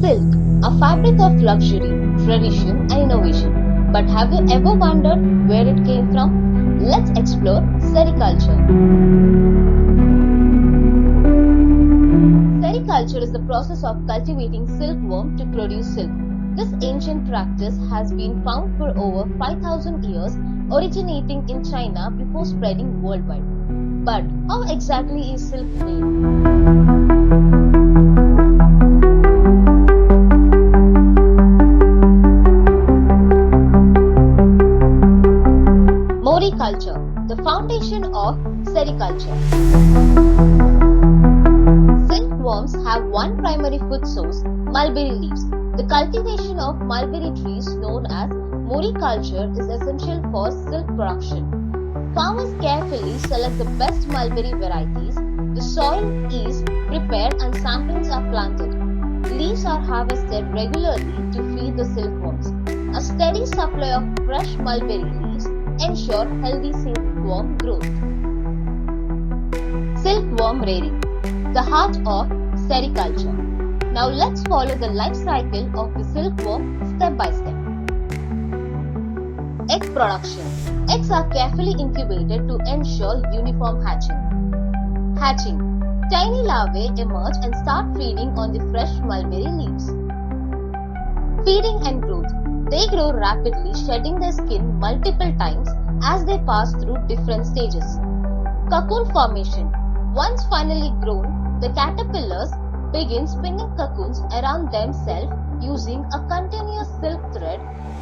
Silk, a fabric of luxury, tradition and innovation. But have you ever wondered where it came from? Let's explore sericulture. Sericulture is the process of cultivating silkworm to produce silk. This ancient practice has been found for over 5,000 years, originating in China before spreading worldwide. But how exactly is silk made? Culture, the foundation of sericulture. Silkworms have one primary food source, mulberry leaves. The cultivation of mulberry trees, known as culture, is essential for silk production. Farmers carefully select the best mulberry varieties. The soil is prepared and saplings are planted. Leaves are harvested regularly to feed the silkworms. A steady supply of fresh mulberry leaves ensure healthy silkworm growth. Silkworm rearing, the heart of sericulture. Now let's follow the life cycle of the silkworm step by step. Egg production. Eggs are carefully incubated to ensure uniform hatching. Hatching. Tiny larvae emerge and start feeding on the fresh mulberry leaves. Feeding and growth. They grow rapidly, shedding their skin multiple times as they pass through different stages. Cocoon formation. Once finally grown, the caterpillars begin spinning cocoons around themselves using a continuous silk thread.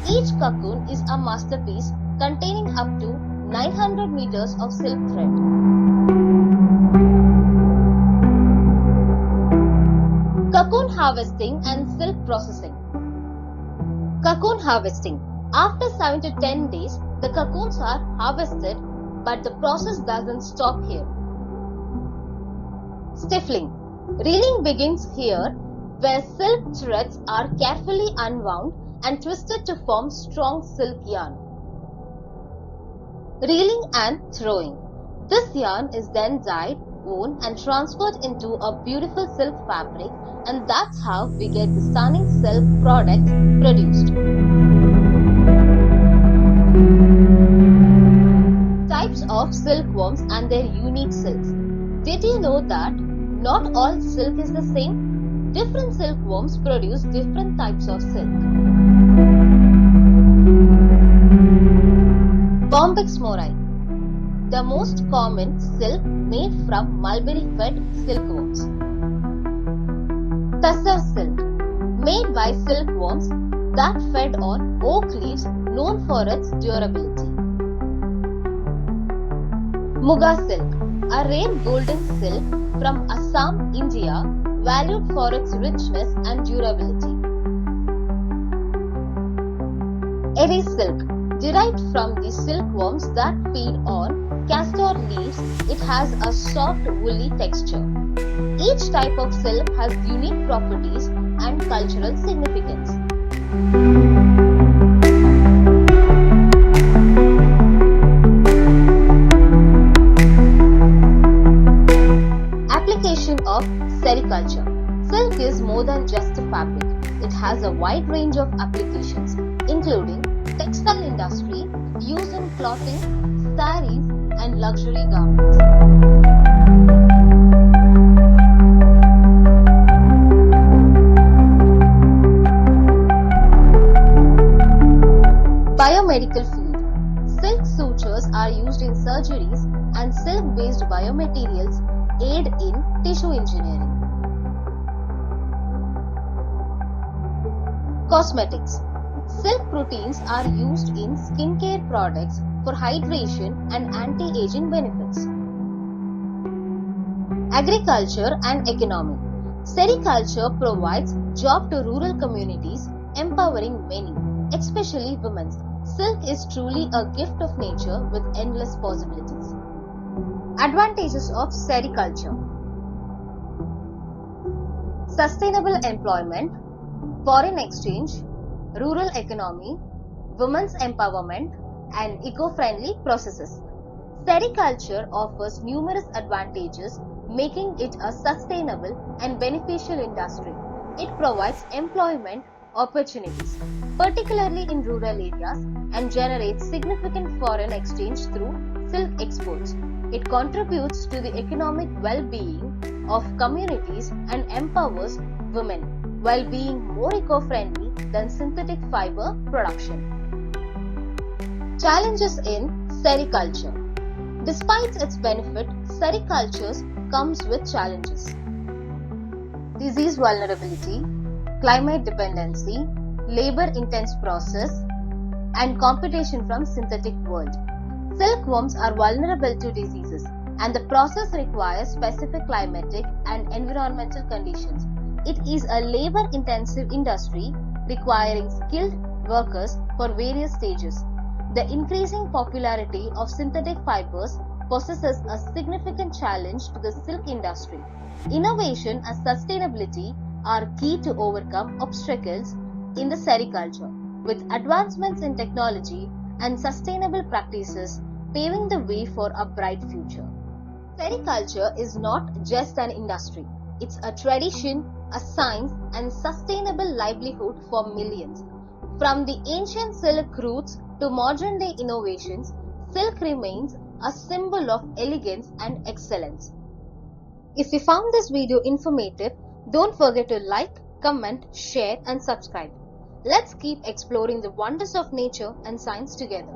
Each cocoon is a masterpiece containing up to 900 meters of silk thread. Cocoon harvesting and silk processing. Cocoon harvesting. After 7 to 10 days, the cocoons are harvested, but the process doesn't stop here. Stiffling. Reeling begins here, where silk threads are carefully unwound and twisted to form strong silk yarn. Reeling and throwing. This yarn is then dyed, woven and transferred into a beautiful silk fabric, and that's how we get the stunning silk products produced. Types of silkworms and their unique silks. Did you know that not all silk is the same? Different silkworms produce different types of silk. Bombyx mori, the most common silk made from mulberry-fed silkworms. Tasar silk, made by silkworms that fed on oak leaves, known for its durability. Muga silk, a rare golden silk from Assam, India, valued for its richness and durability. Eri silk, derived from the silkworms that feed on castor leaves, it has a soft woolly texture. Each type of silk has unique properties and cultural significance. Application of sericulture. Silk is more than just a fabric. It has a wide range of applications, including textile industry, used in clothing, saris, and luxury garments. Biomedical field. Silk sutures are used in surgeries, and silk-based biomaterials aid in tissue engineering. Cosmetics. Silk proteins are used in skincare products for hydration and anti-aging benefits. Agriculture and economy. Sericulture provides jobs to rural communities, empowering many, especially women. Silk is truly a gift of nature with endless possibilities. Advantages of sericulture. Sustainable employment, foreign exchange, rural economy, women's empowerment, and eco-friendly processes. Sericulture offers numerous advantages, making it a sustainable and beneficial industry. It provides employment opportunities, particularly in rural areas, and generates significant foreign exchange through silk exports. It contributes to the economic well-being of communities and empowers women while being more eco-friendly than synthetic fiber production. Challenges in sericulture. Despite its benefit, sericulture comes with challenges. Disease vulnerability, climate dependency, labor-intense process, and competition from synthetic world. Silkworms are vulnerable to diseases, and the process requires specific climatic and environmental conditions. It is a labor-intensive industry requiring skilled workers for various stages. The increasing popularity of synthetic fibers poses a significant challenge to the silk industry. Innovation and sustainability are key to overcome obstacles in the sericulture, with advancements in technology and sustainable practices paving the way for a bright future. Sericulture is not just an industry, it's a tradition, a science, and sustainable livelihood for millions. From the ancient silk routes to modern day innovations, silk remains a symbol of elegance and excellence. If you found this video informative, don't forget to like, comment, share, and subscribe. Let's keep exploring the wonders of nature and science together.